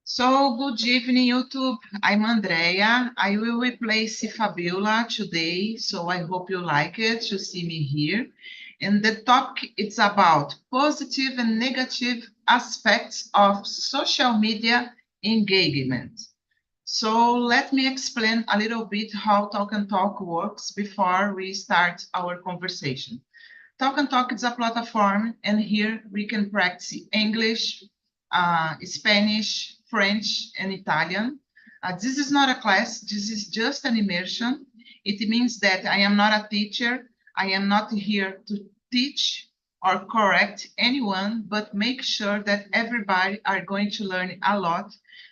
So, good evening, YouTube. I'm Andrea. I will replace Fabiola today, so I hope you like it to see me here. And the topic is about positive and negative aspects of social media engagement. So let me explain a little bit how Talk and Talk works before we start our conversation. Talk and Talk is a platform, and here we can practice English, Spanish, French, and Italian. This is not a class, this is just an immersion. It means that I am not a teacher. I am not here to teach or correct anyone, but make sure that everybody are going to learn a lot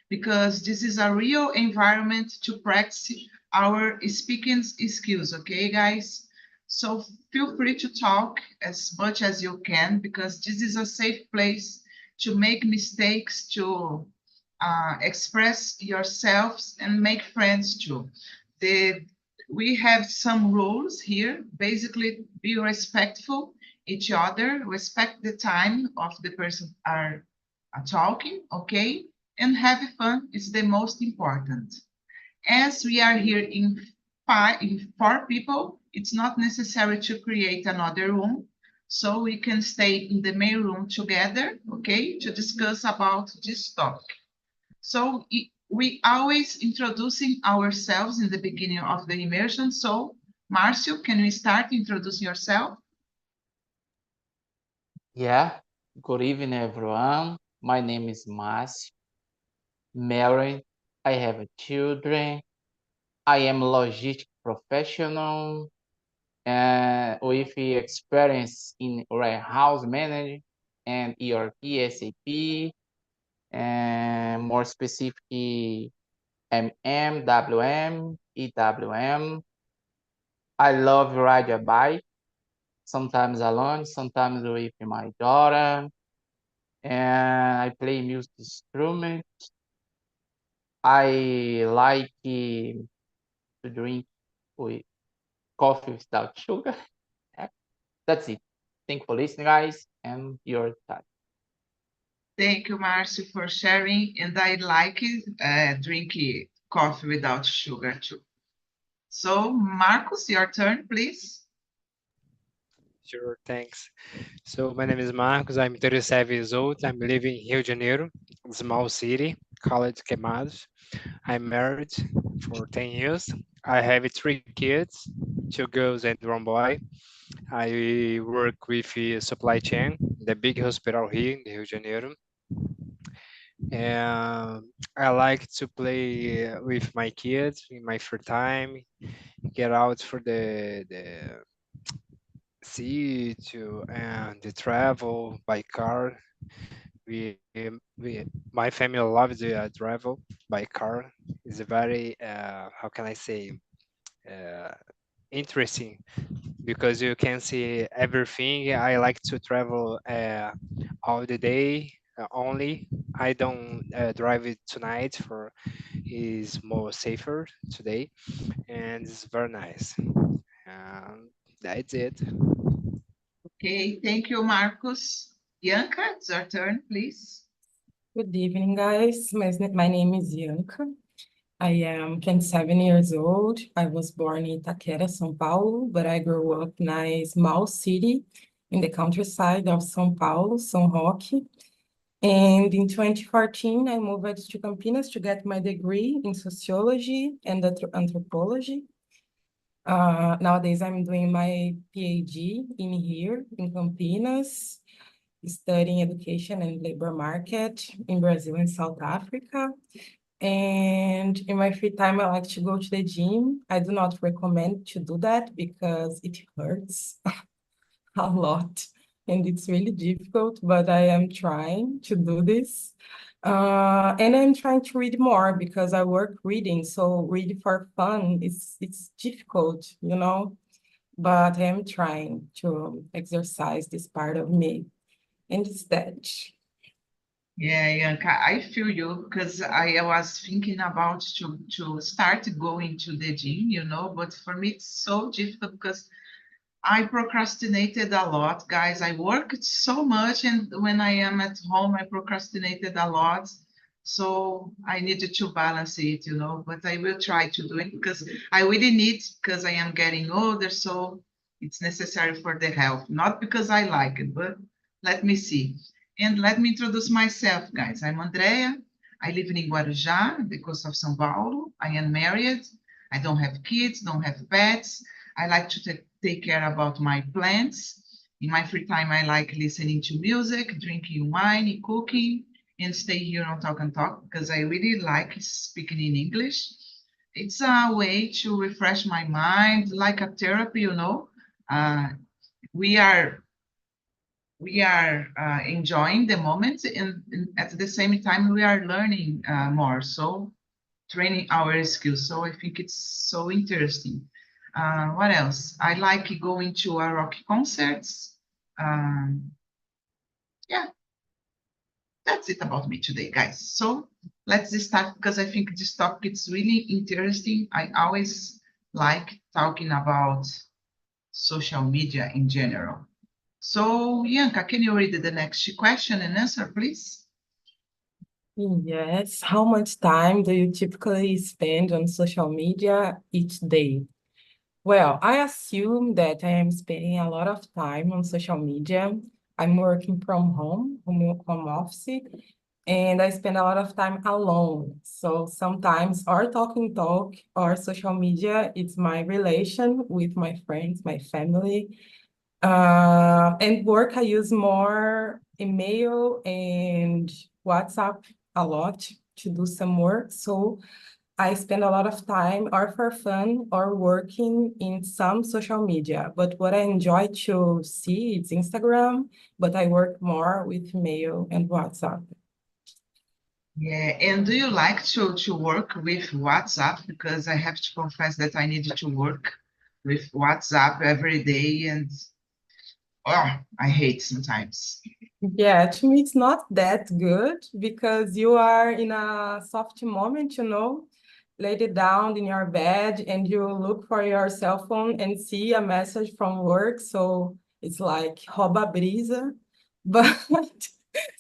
because this is a real environment to practice our speaking skills, okay, guys? So feel free to talk as much as you can because this is a safe place to make mistakes, to express yourselves and make friends too. We have some rules here. Basically, be respectful each other, respect the time of the person are talking, okay? And have fun is the most important. As we are here in four people, it's not necessary to create another room. So we can stay in the main room together, okay, to discuss about this topic. So we always introducing ourselves in the beginning of the immersion. So Marcio, can you start introducing yourself? Yeah, good evening, everyone. My name is Mas, married. I have children. I am a logistic professional with experience in warehouse management and ERP, SAP, and more specifically, WM, EWM. I love ride a bike, sometimes alone, sometimes with my daughter, and I play music instrument. I like to drink with coffee without sugar. That's it. Thank you for listening, guys, and your time. Thank you, Marcio, for sharing. And I like it, drinking coffee without sugar too. So Marcos, your turn, please. Sure, thanks. So my name is Marcos. I'm 37 years old. I'm living in Rio de Janeiro, a small city called Queimados. I'm married for 10 years. I have three kids, two girls and one boy. I work with supply chain, the big hospital here in Rio de Janeiro. And I like to play with my kids in my free time, get out for the sea to and the travel by car. My family loves the travel by car. It's very how can I say uh, interesting because you can see everything. I like to travel all the day only. I don't drive it tonight for is more safer today, and it's very nice. That's it. Okay, thank you, Marcos. Bianca, it's your turn, please. Good evening, guys. My name is Bianca. I am 27 years old. I was born in Itaquera, São Paulo, but I grew up in a small city in the countryside of São Paulo, São Roque. And in 2014, I moved to Campinas to get my degree in sociology and anthropology. Nowadays, I'm doing my PhD in here in Campinas, studying education and labor market in Brazil and South Africa. And in my free time, I like to go to the gym. I do not recommend to do that because it hurts a lot and it's really difficult, but I am trying to do this. And I'm trying to read more because I work reading. So reading for fun, it's difficult, but I am trying to exercise this part of me. And it's that. Yeah, Bianca, I feel you because I was thinking about to start going to the gym, but for me it's so difficult because I procrastinated a lot, guys. I worked so much, and when I am at home, I procrastinated a lot. So I needed to balance it, you know, but I will try to do it because I really need, because I am getting older, so it's necessary for the health, not because I like it, but let me see. And let me introduce myself, guys. I'm Andrea. I live in Guarujá, the coast of São Paulo. I am married. I don't have kids, don't have pets. I like to take care about my plants. In my free time, I like listening to music, drinking wine, cooking, and stay here on Talk and Talk because I really like speaking in English. It's a way to refresh my mind, like a therapy, you know. Uh, we are enjoying the moment, and at the same time we are learning more. So training our skills. So I think it's so interesting. What else? I like going to rock concerts. Yeah, that's it about me today, guys. So let's start because I think this topic is really interesting. I always like talking about social media in general. So, Bianca, can you read the next question and answer, please? Yes. How much time do you typically spend on social media each day? Well, I assume that I am spending a lot of time on social media. I'm working from home office, and I spend a lot of time alone. So sometimes our talking talk or social media, it's my relation with my friends, my family. And work, I use more email and WhatsApp a lot to do some work. So I spend a lot of time or for fun or working in some social media. But what I enjoy to see is Instagram, but I work more with email and WhatsApp. Yeah, and do you like to work with WhatsApp? Because I have to confess that I need to work with WhatsApp every day, and oh, I hate sometimes. Yeah, to me, it's not that good because you are in a soft moment, laid it down in your bed and you look for your cell phone and see a message from work. So it's like rouba brisa, but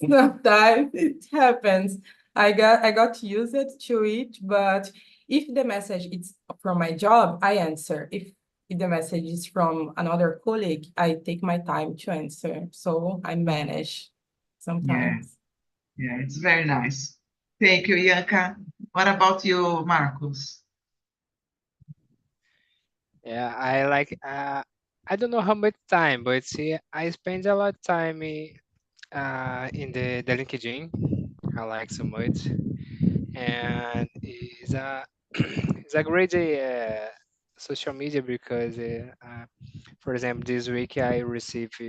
sometimes it happens. I got to use it to it, but if the message is from my job, I answer. If the message is from another colleague, I take my time to answer. So I manage Yeah, sometimes. yeah, it's very nice. Thank you, Bianca. What about you, Marcos? Yeah, I like. I don't know how much time, but see, I spend a lot of time in the LinkedIn. I like so much, and it's a it's a great social media because, for example, this week I received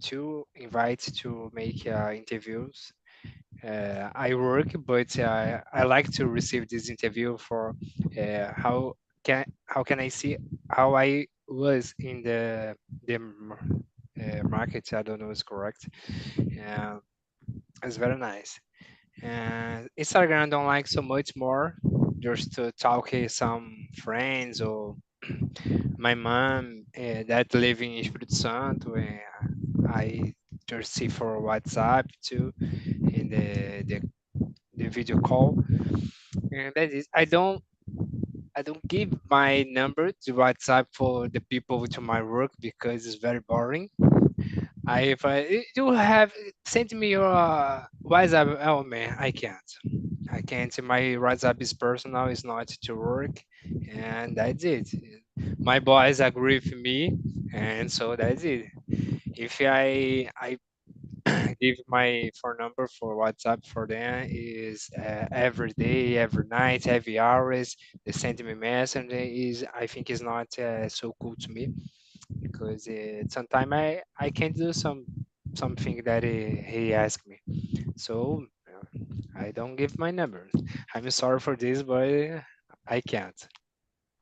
two invites to make interviews. I work, but I like to receive this interview for how can I see how I was in the market. I don't know it's correct. Uh, it's very nice. And Instagram I don't like so much more, just to talk with some friends or my mom that live in Espírito Santo. I just see for WhatsApp too in the video call. And that is I don't give my number to WhatsApp for the people to my work because it's very boring. If I you have send me your WhatsApp, oh man, I can't. I can't. My WhatsApp is personal, it's not to work, and that's it. My boys agree with me, and so that's it. If I give my phone number for WhatsApp for them is every day, every night, every hours. They send me message is I think is not so cool to me because sometimes I can't do something that he asked me. So I don't give my number. I'm sorry for this, but I can't.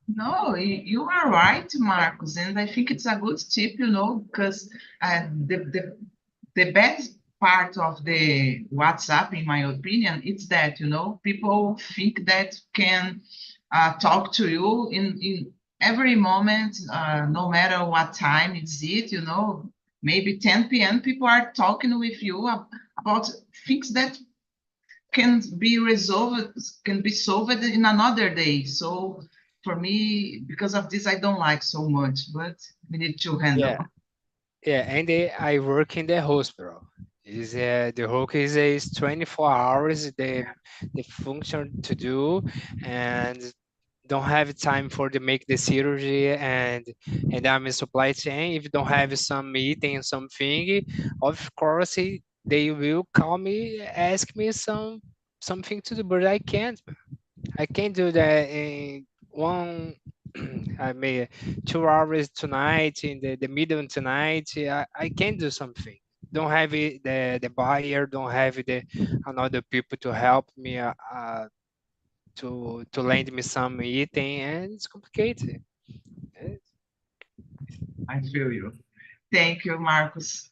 No, you are right, Marcos, and I think it's a good tip, you know, because the best part of the WhatsApp, in my opinion, is that, you know, people think that can talk to you in every moment, no matter what time is it, you know, maybe 10 p.m. people are talking with you about things that can be solved in another day. So for me, because of this, I don't like so much, but we need to handle. Yeah, and I work in the hospital. Is the work is 24 hours the function to do, and don't have time for to make the surgery, and I'm a supply chain. If you don't have some meeting something, of course they will call me, ask me something to do, but I can't do that in one. I mean, 2 hours tonight in the middle tonight. I can't do something. Don't have the buyer. Don't have the another people to help me. To lend me some eating, and it's complicated. I feel you. Thank you, Marcos.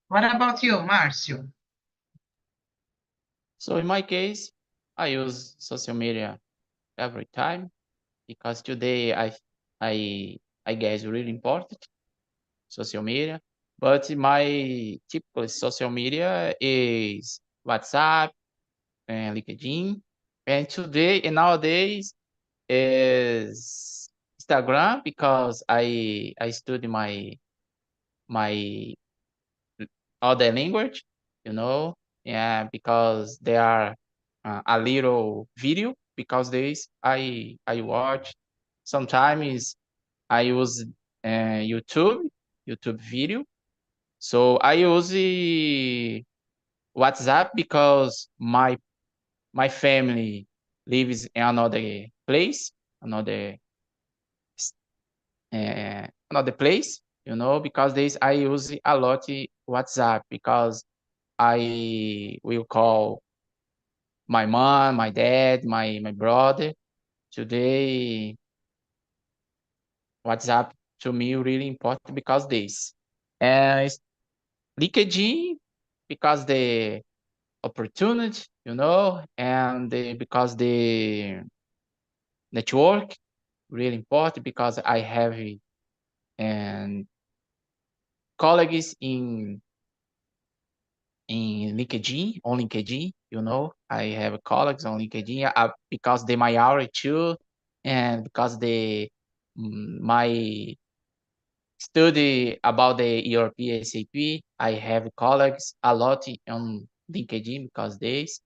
What about you, Marcio? So in my case, I use social media every time because today I guess really important social media. But my typical social media is WhatsApp and LinkedIn. And today and nowadays is Instagram because I study my other language, you know, yeah, because they are a little video because this I watch sometimes I use YouTube video. So I use the WhatsApp because my family lives in another place, another another place, you know, because this I use a lot WhatsApp because I will call my mom, my dad, my brother. Today, WhatsApp to me really important because this. And LinkedIn because the opportunity, you know, and because the network really important because I have and colleagues in LinkedIn, on LinkedIn, you know, I have colleagues on LinkedIn because they my hour too, and because they my study about the ERP SAP, I have colleagues a lot on LinkedIn because this,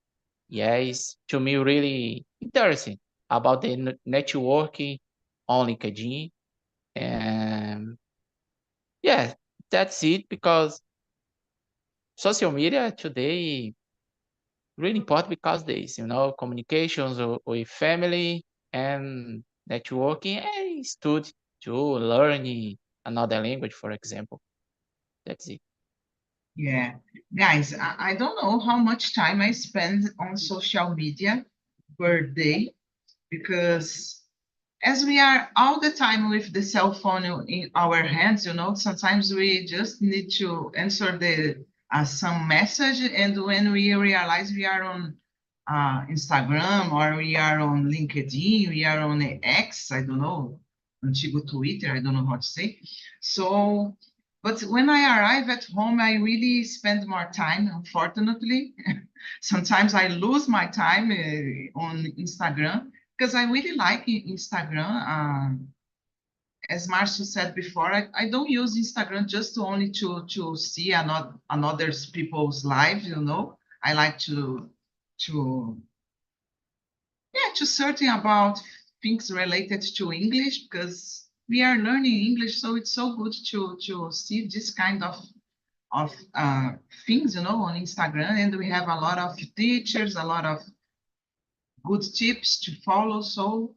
yes, to me really interesting about the networking on LinkedIn, and yeah, that's it because social media today really important because this, you know, communications with family and networking and study to learn another language, for example. That's it. Yeah, guys, I don't know how much time I spend on social media per day because as we are all the time with the cell phone in our hands, sometimes we just need to answer the some message, and when we realize we are on Instagram or we are on LinkedIn, we are on X, I don't know, antigo Twitter, I don't know how to say. So, but when I arrive at home, I really spend more time, unfortunately. Sometimes I lose my time on Instagram because I really like Instagram. As Marcio said before, I don't use Instagram just to only to see another people's lives. I like to to certain about things related to English because we are learning English, so it's so good to see this kind of things, on Instagram, and we have a lot of teachers, a lot of good tips to follow. So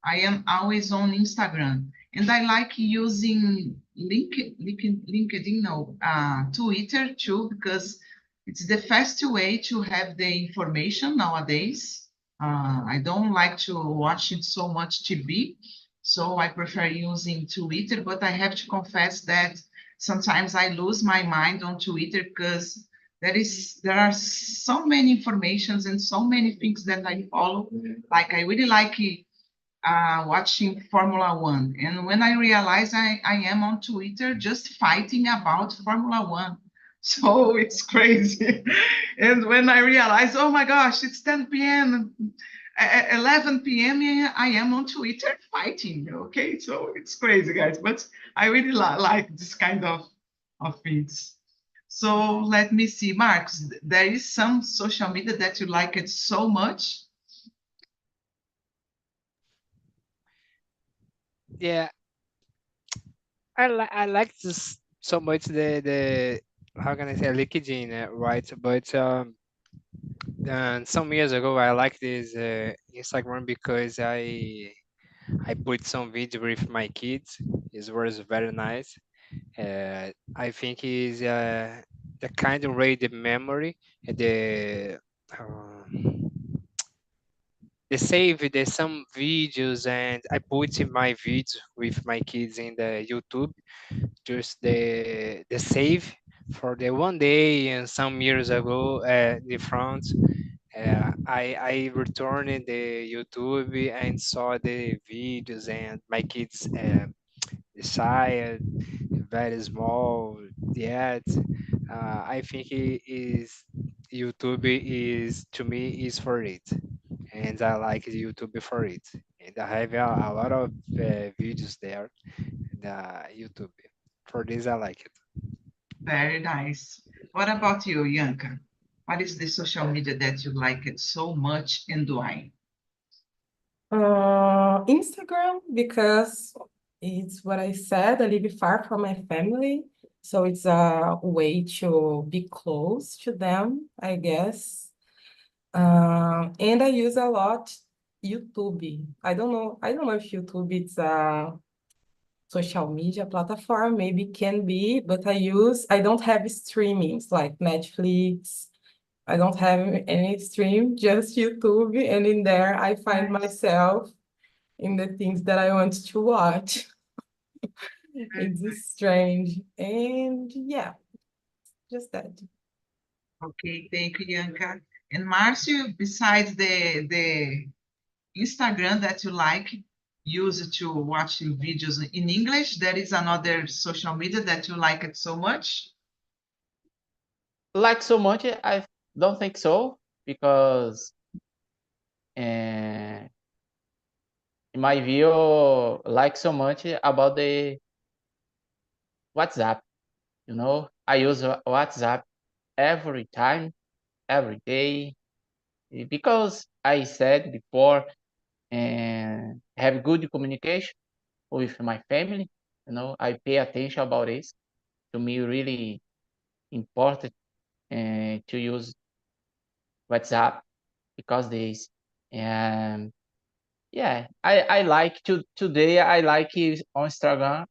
I am always on Instagram, and I like using LinkedIn, no, Twitter too, because it's the fast way to have the information nowadays. I don't like to watch it so much TV, so I prefer using Twitter. But I have to confess that sometimes I lose my mind on Twitter because there are so many informations and so many things that I follow. Like I really like watching Formula One. And when I realize I am on Twitter just fighting about Formula One. So it's crazy. And when I realized, oh my gosh, it's 10 p.m., at 11 p.m., I am on Twitter fighting, okay? So it's crazy, guys, but I really like this kind of things. So let me see, Marcos, there is some social media that you like it so much? Yeah, I like this so much the how can I say LinkedIn, right? But some years ago I liked this Instagram because I put some video with my kids. It was very nice. I think is the kind of read the memory, uh, the save the some videos, and I put in my videos with my kids in the YouTube, just the save for the one day and some years ago the front. I returned the YouTube and saw the videos and my kids decided very small yet. I think it is YouTube is to me is for it, and I like YouTube for it. And I have a lot of videos there in YouTube. For this, I like it. Very nice. What about you, Yanka? What is the social media that you like it so much and why? Instagram, because it's what I said, I live far from my family, so it's a way to be close to them, I guess. And I use a lot YouTube. I don't know if YouTube is a social media platform, maybe can be, but I don't have streamings like Netflix. I don't have any stream, just YouTube, and in there I find Nice. myself in the things that I want to watch. Very It's strange. And yeah, just that. Okay, thank you, Yanka. And Marcio, besides the Instagram that you like, use it to watching videos in English, there is another social media that you like it so much? Like so much, I don't think so, because uh, in my view, like so much about the WhatsApp. I use WhatsApp every time, every day, because I said before, and have good communication with my family. I pay attention about this. To me, really important to use WhatsApp because this. And yeah, I like today. I like it on Instagram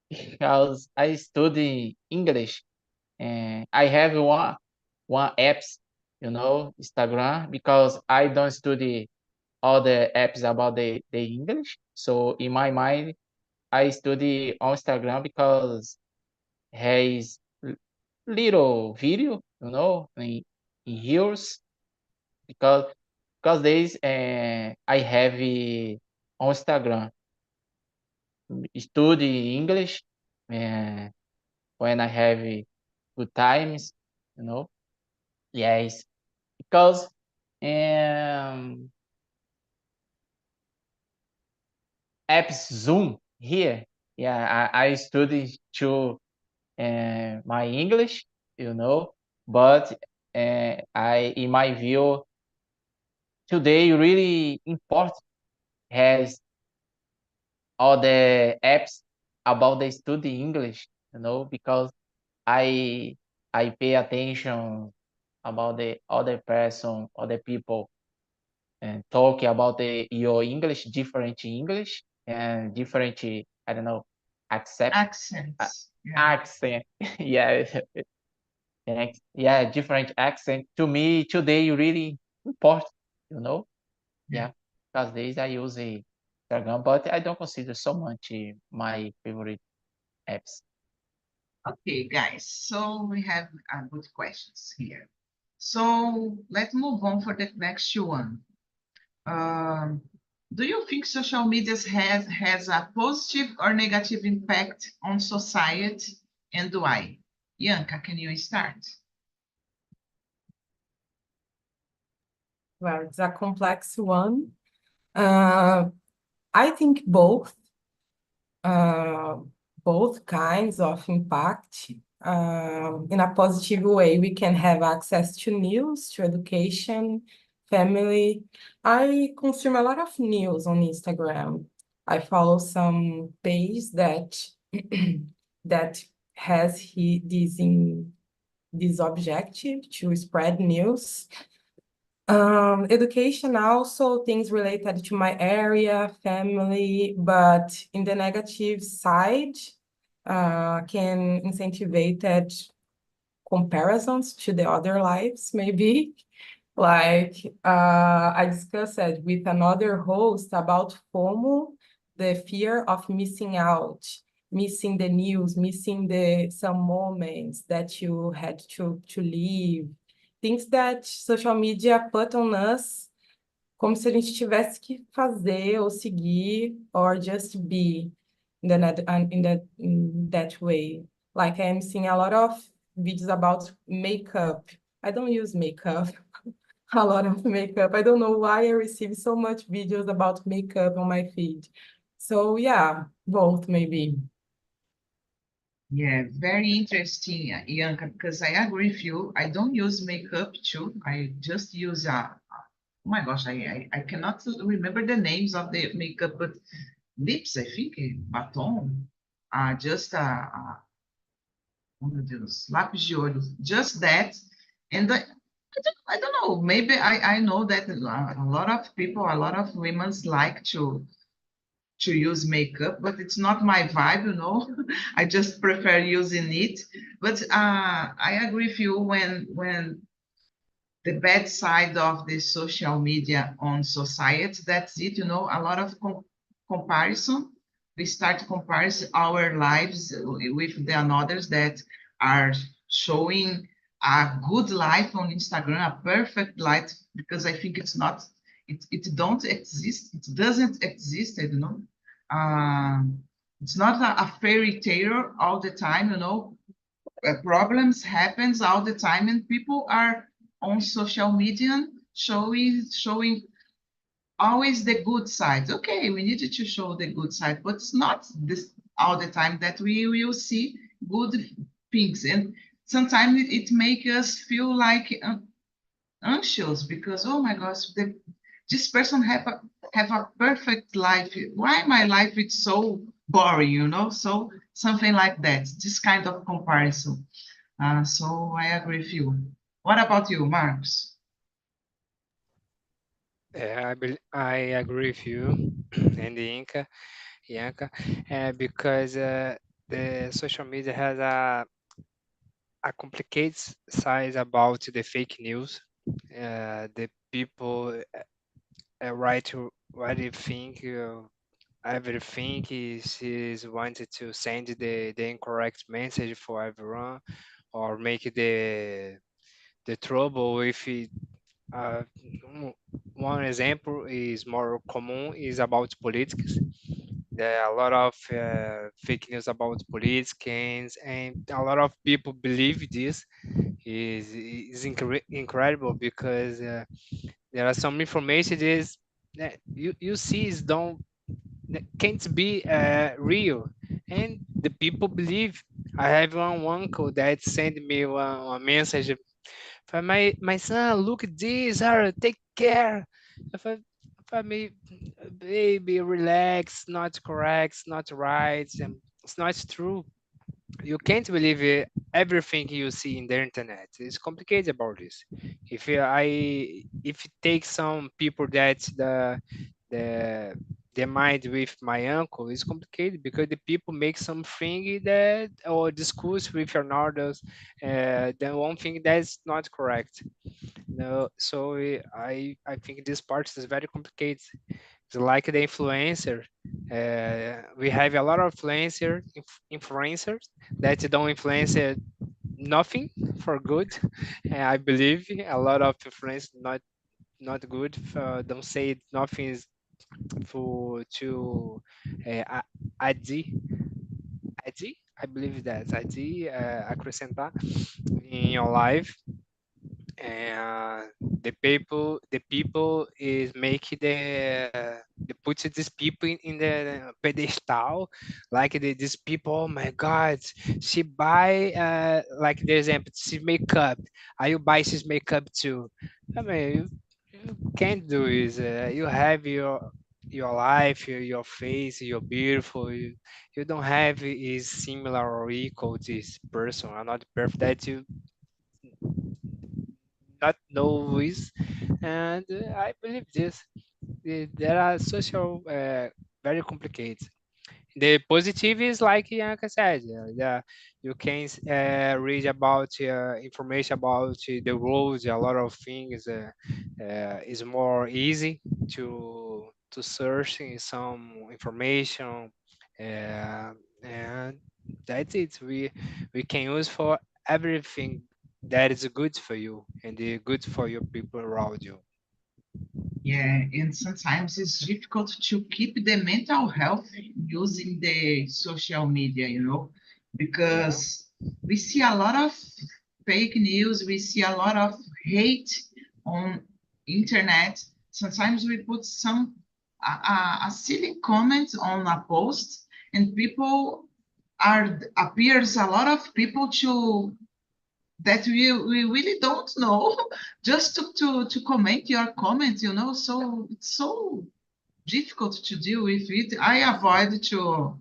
because I study English, and I have one apps, Instagram, because I don't study all the apps about the English. So in my mind, I study on Instagram because has little video, in years, because days I have on Instagram study English, uh, when I have good times, you know. Yes, because um, apps Zoom here. Yeah, I study to my English, but I, in my view, today really important has all the apps about the study English, because I I pay attention about the other person, other people, and talking about your English, different English and different, I don't know, accept Accents. Yeah. accent. Yeah, thanks. Yeah, different accent. To me, today really important, you know. Yeah. Yeah, because days I use a Instagram, but I don't consider so much my favorite apps. Okay, guys. So we have good questions here. So let's move on for the next one. Um, do you think social media has a positive or negative impact on society, and why? Yanka, can you start? Well, it's a complex one. I think both kinds of impact. In a positive way, we can have access to news, to education, family. I consume a lot of news on Instagram. I follow some page that that has this objective to spread news. Education also things related to my area, family, but in the negative side, can incentivize comparisons to the other lives, maybe. Like I discussed with another host about FOMO, the fear of missing out, missing the news, missing some moments that you had to live, things that social media put on us, como se a gente tivesse que fazer ou seguir, or just be in that way. Like I am seeing a lot of videos about makeup. I don't use makeup, a lot of makeup. I don't know why I receive so much videos about makeup on my feed. So yeah, both maybe. Yeah, very interesting, Ianca, because I agree with you. I don't use makeup too. I just use oh my gosh, I cannot remember the names of the makeup, but lips, I think, batom, just oh meu Deus, lápis de olho, just that. And I don't know, maybe I know that a lot of people, a lot of women like to use makeup, but it's not my vibe, you know. I just prefer using it. But I agree with you when the bad side of the social media on society, that's it, you know, a lot of comparison. We start comparing our lives with the others that are showing a good life on Instagram, a perfect life, because I think it's not, it don't exist, it doesn't exist, you know. It's not a fairy tale all the time, you know. Problems happens all the time, and people are on social media showing always the good side. Okay, we needed to show the good side, but it's not this all the time that we will see good things, and sometimes it makes us feel like anxious because oh my gosh, this person have a perfect life. Why my life is so boring, you know? So something like that. This kind of comparison. So I agree with you. What about you, Marcos? Yeah, I agree with you and the Inca, because the social media has a complicated side about the fake news. The people write think everything is wanted to send the incorrect message for everyone or make the trouble if it, uh, one example is more common is about politics. There are a lot of fake news about politicians, and a lot of people believe this is incredible because there are some information is that you see is don't that can't be real, and the people believe. I have one uncle that sent me one message for my son. Look at this, take care. If I may, baby, relax. Not correct. It's not right. And it's not true. You can't believe everything you see in the internet. It's complicated about this. If it takes some people that the the mind with my uncle is complicated because the people make something that or discuss with another then one thing that's not correct. No, so I think this part is very complicated. It's like the influencer. We have a lot of influencers that don't influence nothing for good. I believe a lot of influencers not good. Don't say nothing is for to ID. I believe that ID acrescentar in your life. and the people is make the put these people in the pedestal, like these people, oh my god, she buy like the example, she makeup, you buy this makeup too. I mean, you can't do is you have your life, your face, you're beautiful, you don't have is similar or equal to this person, are not perfect, that you not know is. And I believe this. There are social very complicated. The positive is like Yanka said, you can read about information about the roads, a lot of things is more easy to search in some information, uh, and that's it. We can use for everything that is good for you and good for your people around you. Yeah, and sometimes it's difficult to keep the mental health using the social media, Yeah. because we see a lot of fake news, we see a lot of hate on internet. Sometimes we put a silly comment on a post, and people appears a lot of people to that we really don't know just to comment your comment, so it's so difficult to deal with it. I avoid to,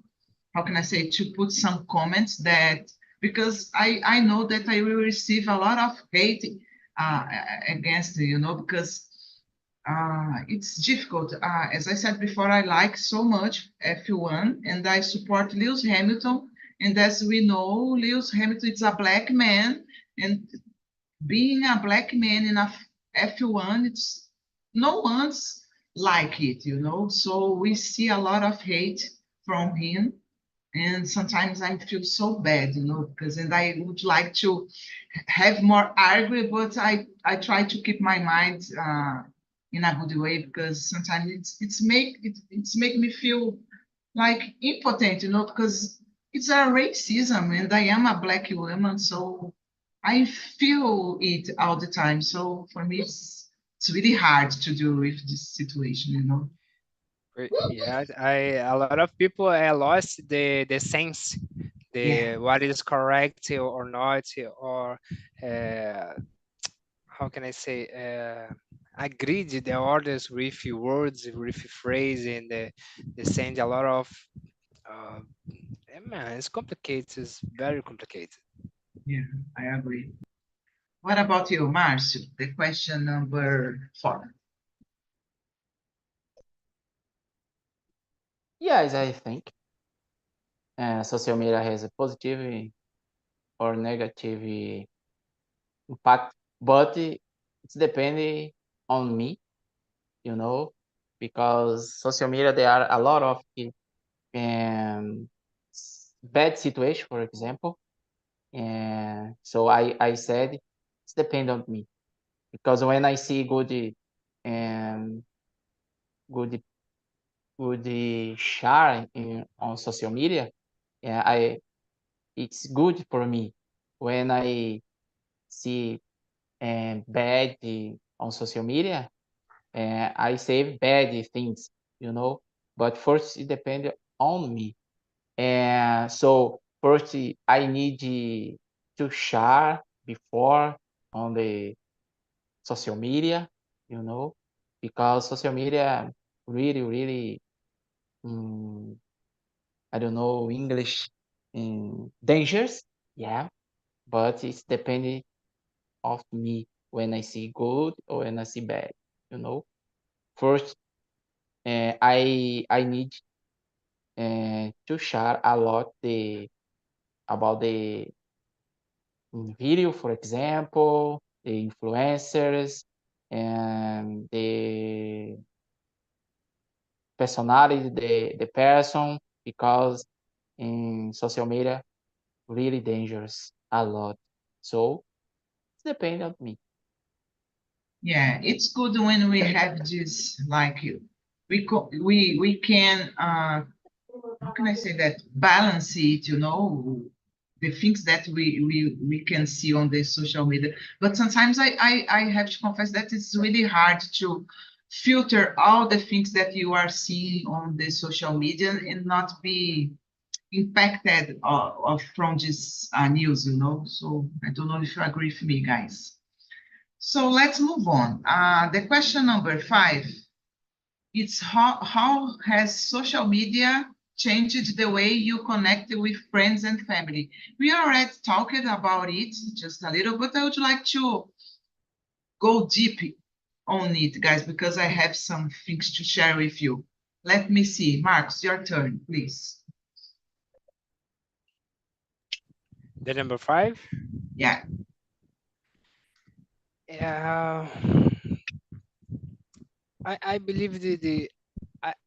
how can I say, to put some comments that, because I know that I will receive a lot of hate uh, against, because it's difficult. As I said before, I like so much F1 and I support Lewis Hamilton. And as we know, Lewis Hamilton is a black man, and being a black man in a F1, it's no one's like it, So we see a lot of hate from him, and sometimes I feel so bad, because and I would like to have more argue, but I try to keep my mind in a good way, because sometimes it's make me feel like impotent, because it's a racism, and I am a black woman, so I feel it all the time. So for me, it's really hard to deal with this situation. Yeah, a lot of people lost the sense, Yeah, the what is correct or not, or uh, how can I say, agreed the orders with words, with phrase, and they send a lot of. Uh, man, it's complicated. It's very complicated. yeah, I agree. What about you, Marcio? The question number 4. Yes, I think social media has a positive or negative impact, but it's depending on me, you know, because social media there are a lot of um, bad situation, for example, and so I said it's depend on me, because when I see um, good good share on social media, yeah, it's good for me. When I see bad on social media, I say bad things, But first, it depends on me. And so first, I need to share before on the social media, you know, because social media really, really, um, I don't know English, dangerous, yeah, but it's depending of me when I see good or when I see bad, you know. First, I need to share a lot about the video, for example, the influencers and the personality, the person, because in social media really dangerous a lot. So it depends on me. Yeah, it's good when we have this, like, we can, how can I say that, balance it, the things that we can see on the social media. But sometimes I have to confess that it's really hard to filter all the things that you are seeing on the social media and not be impacted from this news, you know. So I don't know if you agree with me, guys. So let's move on. The question number 5, it's how has social media changed the way you connect with friends and family? We already talked about it just a little, but I would like to go deep on it, guys, because I have some things to share with you. Let me see. Marcos, your turn, please. The number 5. Yeah. Yeah, I believe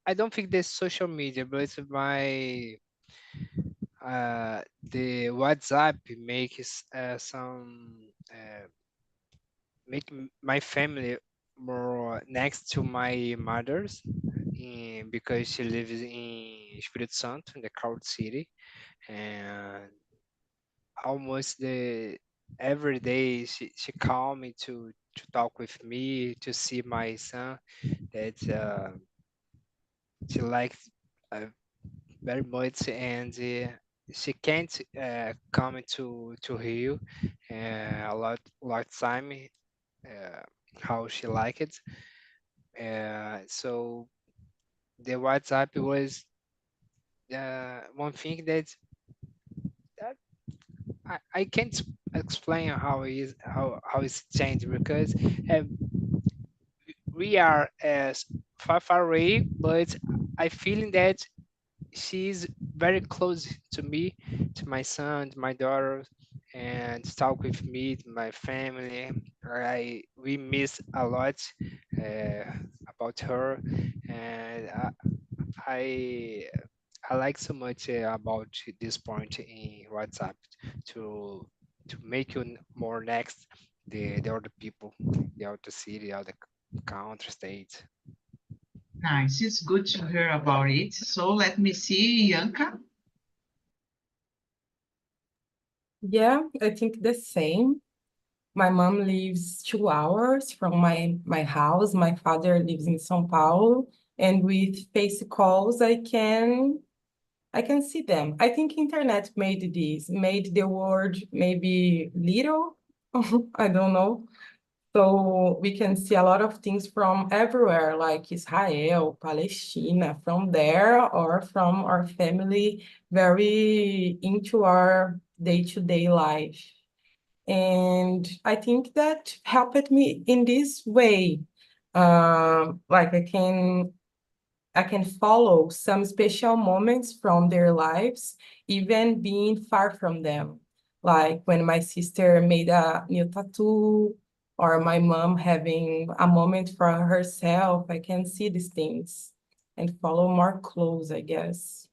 I don't think there's social media, but it's the WhatsApp makes my family more next to my mother's, because she lives in Espírito Santo, in the crowd city, and almost the every day she call me to talk with me, to see my son that she likes very much, and she can't come to Rio a lot time, uh, how she like it. So the WhatsApp was one thing that I can't explain how it's changed, because we are as far away, but I feeling that she's very close to me, to my son, to my daughter, and talk with me, my family. We miss a lot uh, about her, and I I like so much about this point in WhatsApp to make you more next the other people, the other city, the other country, state. Nice. It's good to hear about it. So let me see, Yanka. Yeah, I think the same. My mom lives 2 hours from my house. My father lives in São Paulo, and with face calls, I can see them. I think internet made the world maybe little. I don't know. So we can see a lot of things from everywhere, like Israel, Palestine, from there or from our family, very into our day-to-day life. And I think that helped me in this way. Like I can follow some special moments from their lives, even being far from them. Like when my sister made a new tattoo, or my mom having a moment for herself, I can see these things and follow more close, I guess.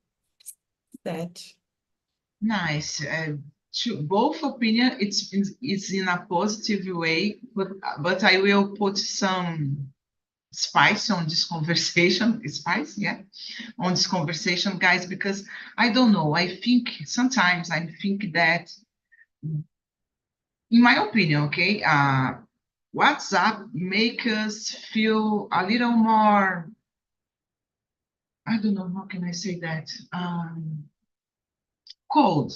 That. Nice. Both opinion, it's in a positive way, but I will put some spice on this conversation. Spice, yeah, on this conversation, guys, because I don't know. I think sometimes I think that, in my opinion, okay, WhatsApp make us feel a little more. I don't know how can I say that. Cold,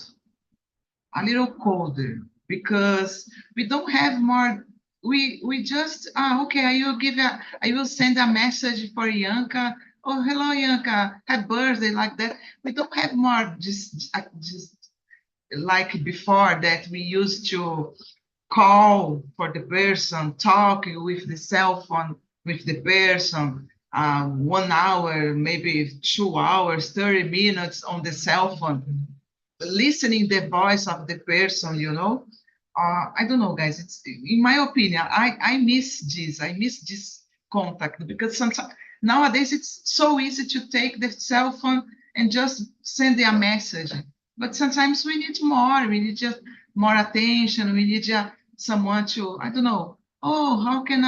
a little colder, because we don't have more. We just okay. I will send a message for Yanka. Oh, hello, Yanka. Happy birthday, like that. We don't have more just like before, that we used to call for the person, talk with the cell phone with the person, 1 hour, maybe 2 hours, 30 minutes on the cell phone, listening the voice of the person, you know. I don't know, guys. It's in my opinion, I miss this. I miss this contact, because sometimes nowadays it's so easy to take the cell phone and just send a message. But sometimes we need more. We need just more attention. We need someone to, I don't know. Oh, how can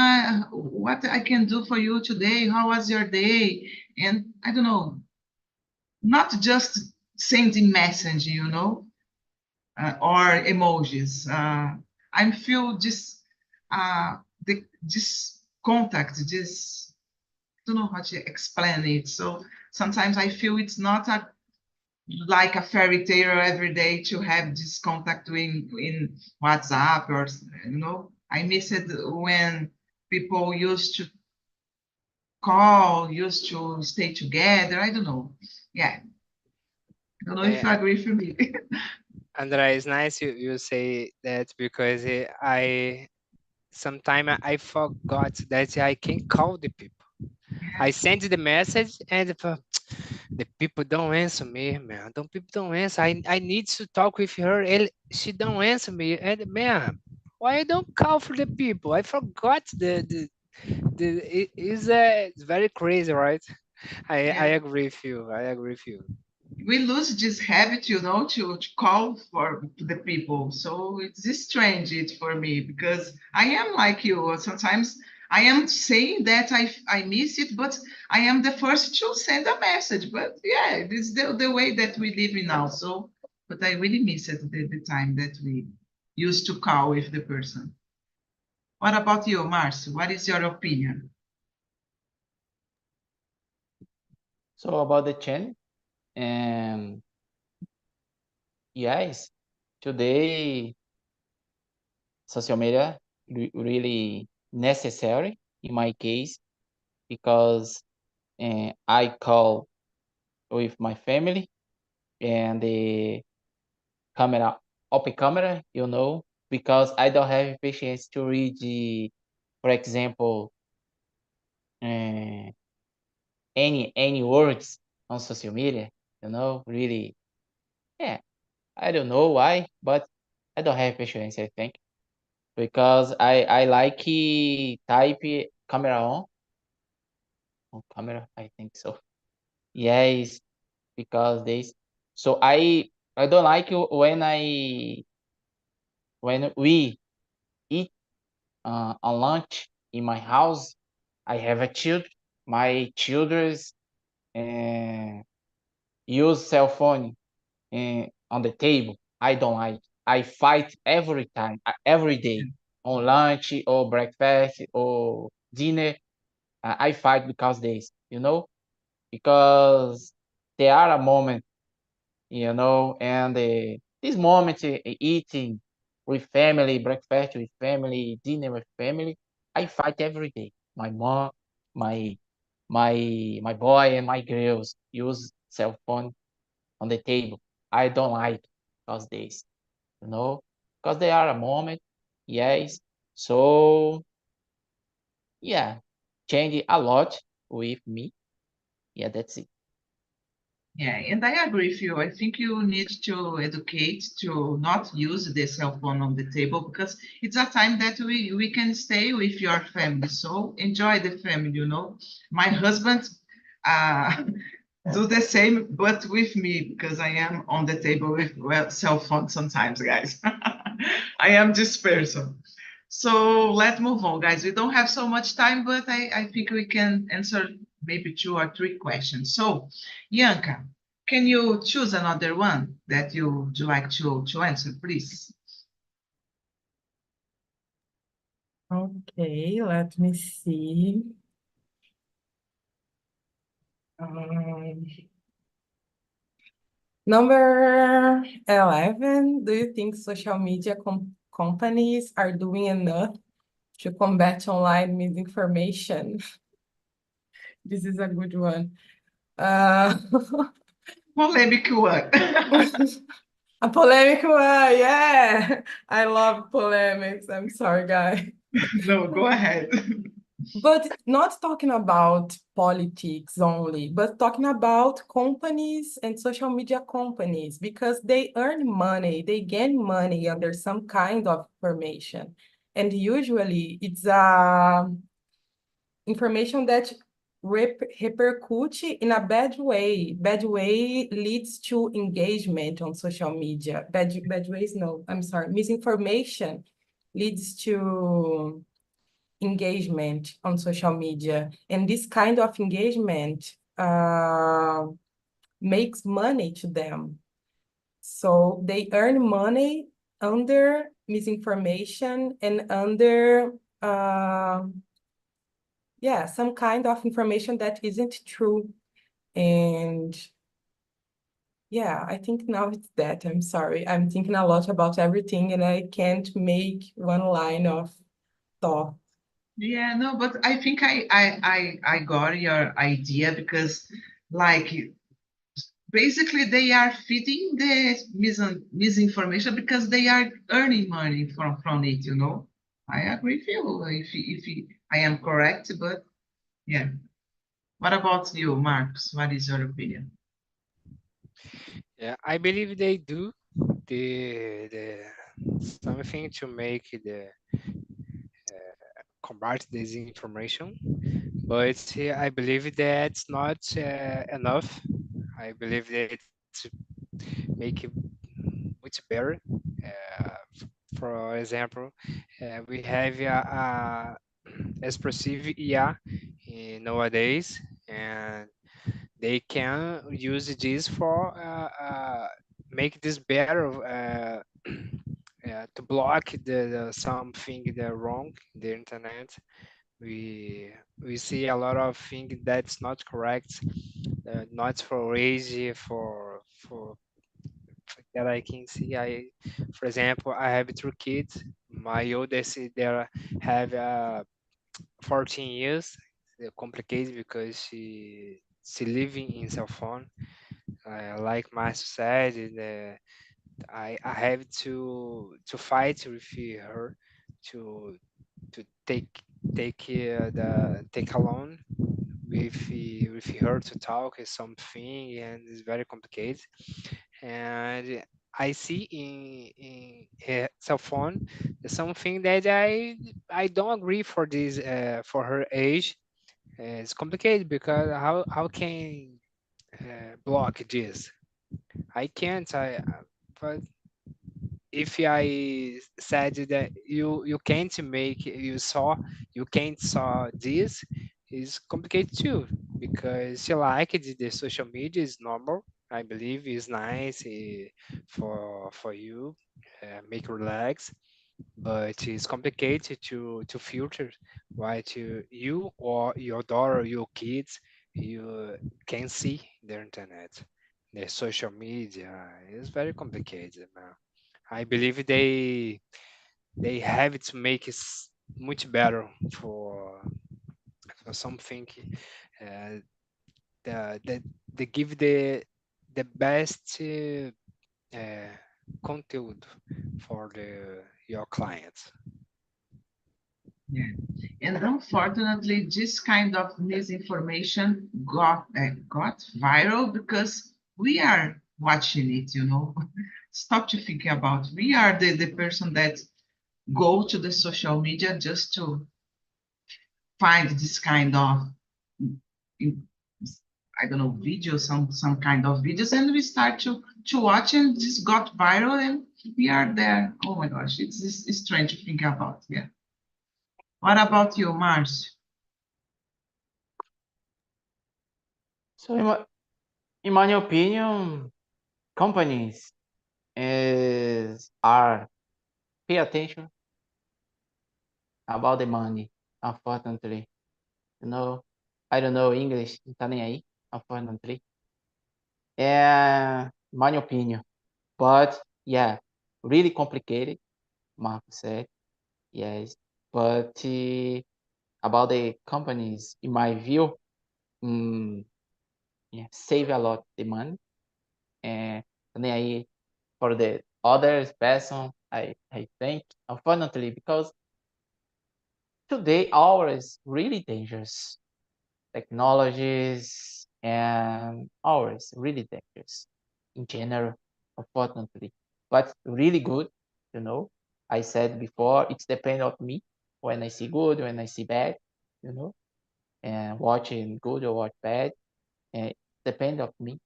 what I can do for you today? How was your day? And I don't know, not just sending message, you know. or emojis. I feel this contact, this, I don't know how to explain it. So sometimes I feel it's not like a fairy tale every day to have this contact in WhatsApp or, I miss it when people used to call, used to stay together. I don't know. Yeah. I don't know if you agree with me. Andrea, it's nice you say that because sometimes I forgot that I can call the people. I send the message and the people don't answer me, man. People don't answer. I need to talk with her. She don't answer me. And man, why I don't call for the people? I forgot it's very crazy, right? I Yeah. agree with you. I agree with you. We lose this habit, to call for the people. So it's strange it for me because I am like you. Sometimes I am saying that I miss it, but I am the first to send a message. But yeah, it's the way that we live in now. So, but I really miss it the time that we used to call with the person. What about you, Marcio? What is your opinion? So about the channel, and yes, today social media really necessary in my case because I call with my family and the camera, open camera, because I don't have patience to read for example, uh, any words on social media, really, yeah, I don't know why, but I don't have patience, I think, because I like type camera on camera, I think so. Yes, because this. So I don't like when we eat on lunch in my house. I have a child. My children's use cell phone on the table. I don't like. I fight every time, every day, on lunch or breakfast or dinner. I fight because this, because there are a moment, and this moment eating with family, breakfast with family, dinner with family. I fight every day. My mom, my my boy and my girls use cell phone on the table. I don't like because this, because they are a moment. Yes. So yeah, change a lot with me. Yeah, that's it. Yeah, and I agree with you. I think you need to educate to not use the cell phone on the table because it's a time that we can stay with your family. So enjoy the family. My husband uh, do the same, but with me because I am on the table with cell phone sometimes, guys. I am this person. So let's move on, guys. We don't have so much time, but I think we can answer maybe 2 or 3 questions. So, Bianca, can you choose another one that you would like to answer, please? Okay, let me see. Um, Number 11, do you think social media companies are doing enough to combat online misinformation? This is a good one. Polemic one. A polemic one, yeah. I love polemics. I'm sorry, guys. No, go ahead. But not talking about politics only, but talking about companies and social media companies because they earn money, they gain money under some kind of information. And usually it's information that repercute in a bad way. Bad way leads to engagement on social media. Bad ways, no, I'm sorry. Misinformation leads to engagement on social media. And this kind of engagement makes money to them. So they earn money under misinformation and under some kind of information that isn't true. And yeah, I think now it's that. I'm sorry. I'm thinking a lot about everything and I can't make one line of thought. Yeah, no, but I think I got your idea because like basically they are feeding the misinformation because they are earning money from it, you know. I agree with you I am correct, but yeah. What about you, Marcos? What is your opinion? Yeah, I believe they do the something to make the combat this information, but I believe that's not enough. I believe that to make it much better. For example, we have expressive IA nowadays, and they can use this for make this better to block the something that wrong in the internet. We see a lot of things that's not correct, not for age, for that I can see. For example, I have two kids. My oldest they have 14 years. They're complicated because she living in cell phone. Like my society, I have to fight with her to to take alone with her to talk is something, and it's very complicated. And I see in her cell phone something that I don't agree for this for her age. It's complicated because how can block this? I can't. But if I said that you can't make you can't saw this is complicated too, because she like the social media is normal. I believe is nice for you make relax, but it's complicated to filter why to you or your daughter, your kids, you can see the internet, the social media is very complicated, man. I believe they have to make it much better for something uh, that they give the best content for the your clients. Yeah. And unfortunately, this kind of misinformation got viral because we are watching it, you know. Stop to think about. We are the person that go to the social media just to find this kind of mm, I don't know videos, some kind of videos, and we start to watch, and this got viral, and we are there. Oh my gosh, it's strange to think about. Yeah. What about you, Mars? So in my opinion, companies are pay attention about the money. Unfortunately, you know, I don't know English. Não tá nem aí. Unfortunately, my opinion. But yeah, really complicated. Marco said yes, but about the companies, in my view, yeah, save a lot the money. And nem aí for the others person, I think, unfortunately, because today ours really dangerous technologies and ours really dangerous in general, unfortunately, but really good, you know. I said before, it's depend of me when I see good, when I see bad, you know, and watching good or watch bad, and it depend of me.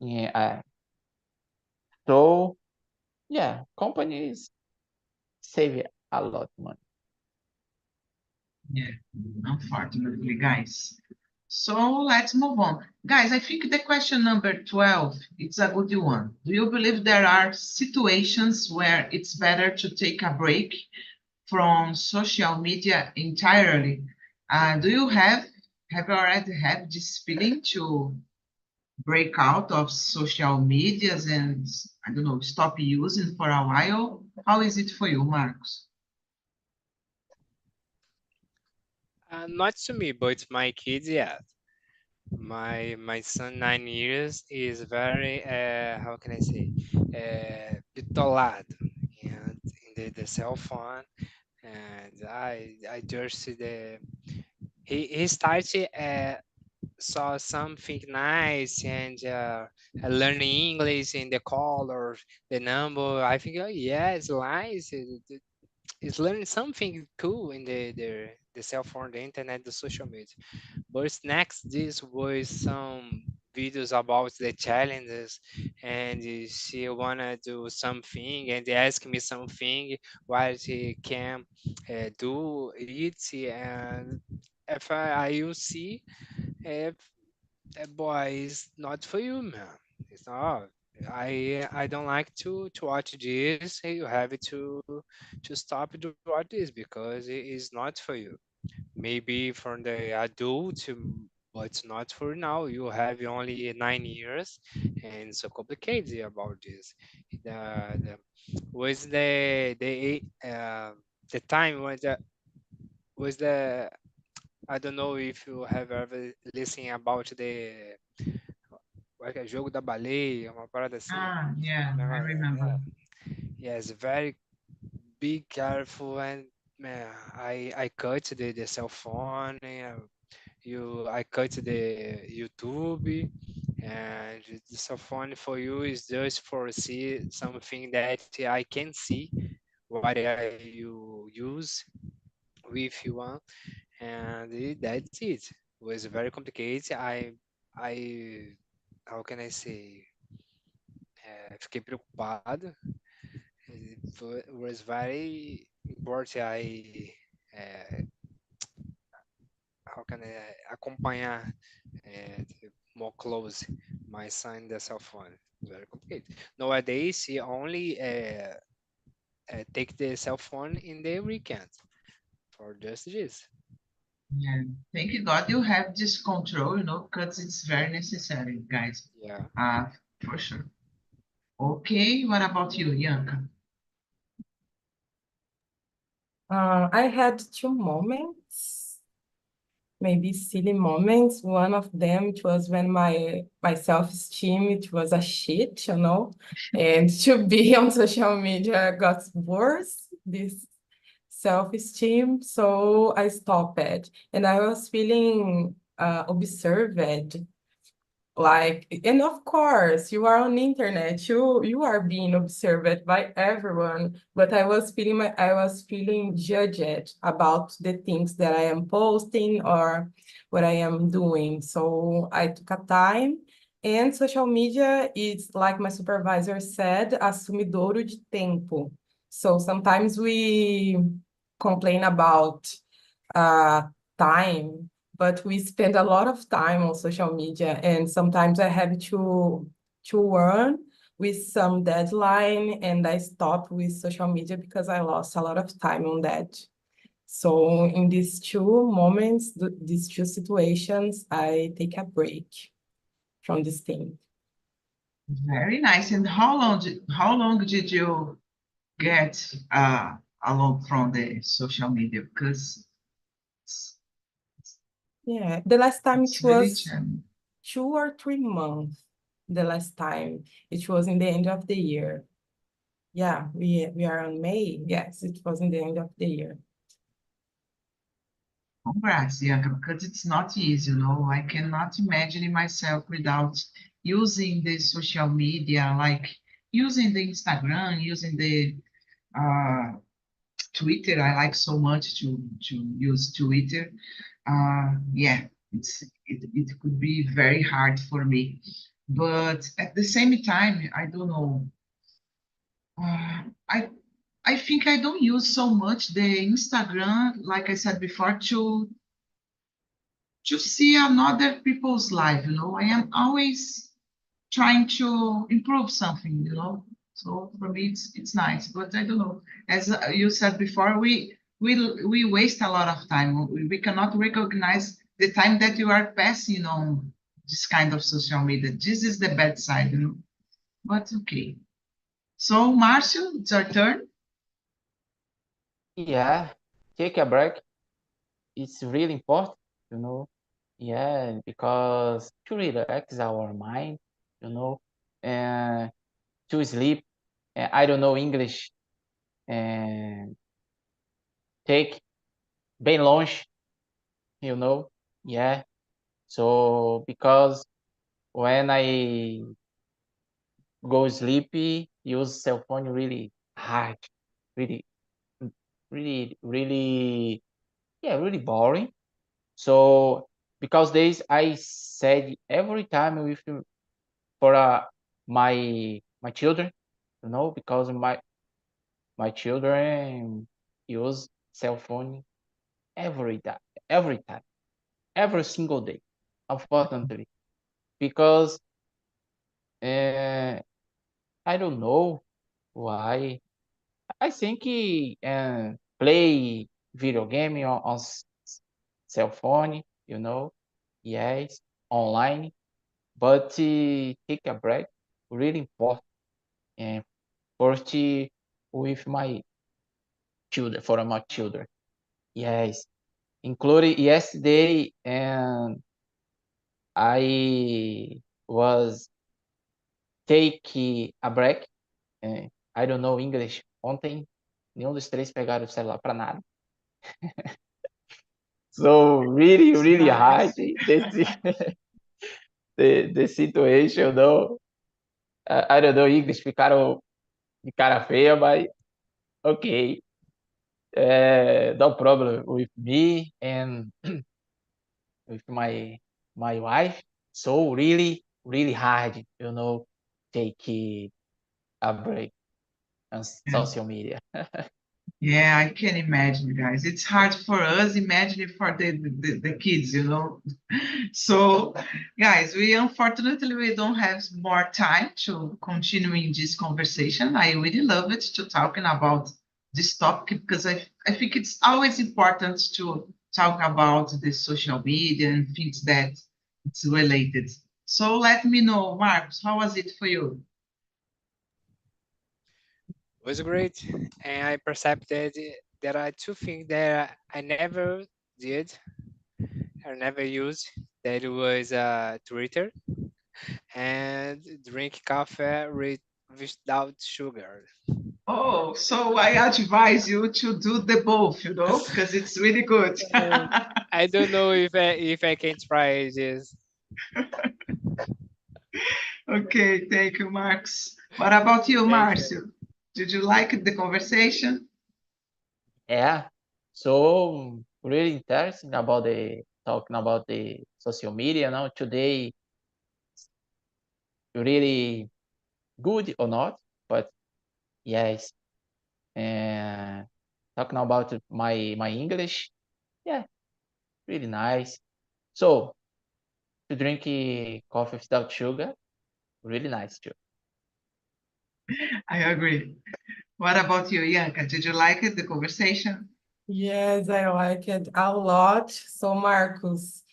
Yeah, so yeah, companies save a lot of money. Yeah, unfortunately, guys. So let's move on. Guys, I think the question number 12, it's a good one. Do you believe there are situations where it's better to take a break from social media entirely? Do you have you already had this feeling to break out of social medias and, I don't know, stop using for a while? How is it for you, Marcos? Not to me, but my kids, yeah. My son, 9 years, is very how can I say, bitolado and in the cell phone, and I just see he started saw something nice and learning English in the colors, the number. I think, oh yeah, it's nice. It's learning something cool in the cell phone, the internet, the social media. But next, this was some videos about the challenges, and she wanna do something, and they ask me something what she can do it, and if I will see if boy is not for you, man. It's not. I don't like to watch this. You have to stop to watch this because it is not for you. Maybe for the adult, but it's not for now. You have only 9 years, and so complicated about this. The was the time when was the I don't know if you have ever listened about the like é jogo da baleia, uma parada assim. Ah, yeah, I Yeah, remember. yes, very be careful and man, I cut the cell phone. I cut the YouTube, and the cell phone for you is just for see something that I can see what you use with you want, and that's it. It was very complicated. I how can I say? Fiquei preocupado. It was very important. How can I acompanhar more close my son in the cell phone? Very complicated. Nowadays, he only take the cell phone in the weekend for just this. Yeah, thank God you have this control, because it's very necessary, guys. Yeah. For sure. Okay, what about you, Bianca? I had two moments, maybe silly moments. One of them, it was when my self-esteem, it was a shit, and to be on social media got worse, this self-esteem. So I stopped it, and I was feeling observed. Like, and of course, you are on the internet, you are being observed by everyone, but I was feeling judged about the things that I am posting or what I am doing. So I took a time, and social media is, like my supervisor said, a sumidouro de tempo. So sometimes we complain about uh, time, but we spend a lot of time on social media, and sometimes I have to run with some deadline, and I stop with social media because I lost a lot of time on that. So in these two moments, these two situations, I take a break from this thing. Very nice. And how long did you get along from the social media? Because it's, Yeah, the last time it's it really was challenging. 2 or 3 months. The last time it was in the end of the year. Yeah, we are on May. Yes, it was in the end of the year. Congrats, Bianca, because it's not easy, I cannot imagine myself without using the social media, like using the Instagram, using the uh, Twitter. I like so much to use Twitter. Yeah, it could be very hard for me. But at the same time, I don't know. Uh, I I think I don't use so much the Instagram, like I said before, to see another people's life, you know. I am always trying to improve something, you know. So for me, it's nice. But I don't know. As you said before, we waste a lot of time. We cannot recognize the time that you are passing on this kind of social media. This is the bad side, you know. But okay. So Marcio, it's your turn. Yeah, take a break. It's really important, you know. Yeah, because to relax our mind, you know, and to sleep. I don't know English, and take bem longe, you know. Yeah. So because when I go sleepy, use cell phone really hard, really, really, yeah, really boring. So because this I said every time with for my children, you know, because my children use cell phone every day, every time, every single day, unfortunately, because uh, I don't know why. I think play video game on cell phone, you know, yes, online, but take a break, really important. And first with my children, for my children, yes, including yesterday, and I was take a break. I don't know English. Ontem, nenhum dos três pegaram o celular para nada. So really, really hard Nice. the situation, no. I don't know English, ficaram de cara feia, mas okay. No problem with me and with my wife. So really, really hard, you know, take a break on Yeah. social media. Yeah, I can imagine, guys. It's hard for us, imagine it for the kids, you know. So, guys, we don't have more time to continue in this conversation. I really love it to talking about this topic because I think it's always important to talk about the social media and things that it's related. So let me know, Marcos, how was it for you? Was great, and I perceived that there are two things that I never did or never used. That was Twitter and drink coffee without sugar. Oh, so I advise you to do the both, you know, because it's really good. Uh, I don't know if I can try this. Okay, thank you, Marcos. What about you, Thank you. Marcio? Did you like the conversation? Yeah. So really interesting about the talking about the social media now today, really good or not, but yes, and talking about my English, yeah, really nice. So to drink coffee without sugar, really nice too. I agree. What about you, Yanka? Did you like it, the conversation? Yes, I like it a lot. So, Marcos,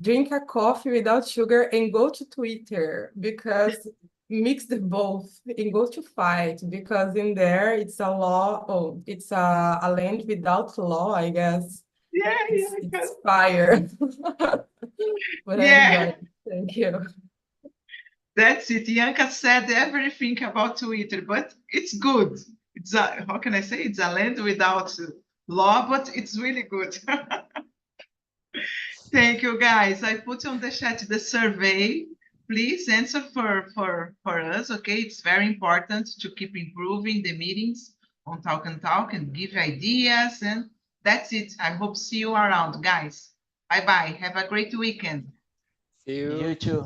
drink a coffee without sugar and go to Twitter because mix the both and go to fight because in there it's a law. Oh, it's a land without law, I guess. Yeah, It's fire. But I yeah, enjoyed it. Thank you. that's it. Yanka said everything about Twitter, but it's good. It's a, how can I say? It's a land without law, but it's really good. Thank you, guys. I put on the chat the survey. Please answer for us, okay? It's very important to keep improving the meetings on Talk and give ideas. And that's it. I hope see you around, guys. Bye-bye. Have a great weekend. See you. You too.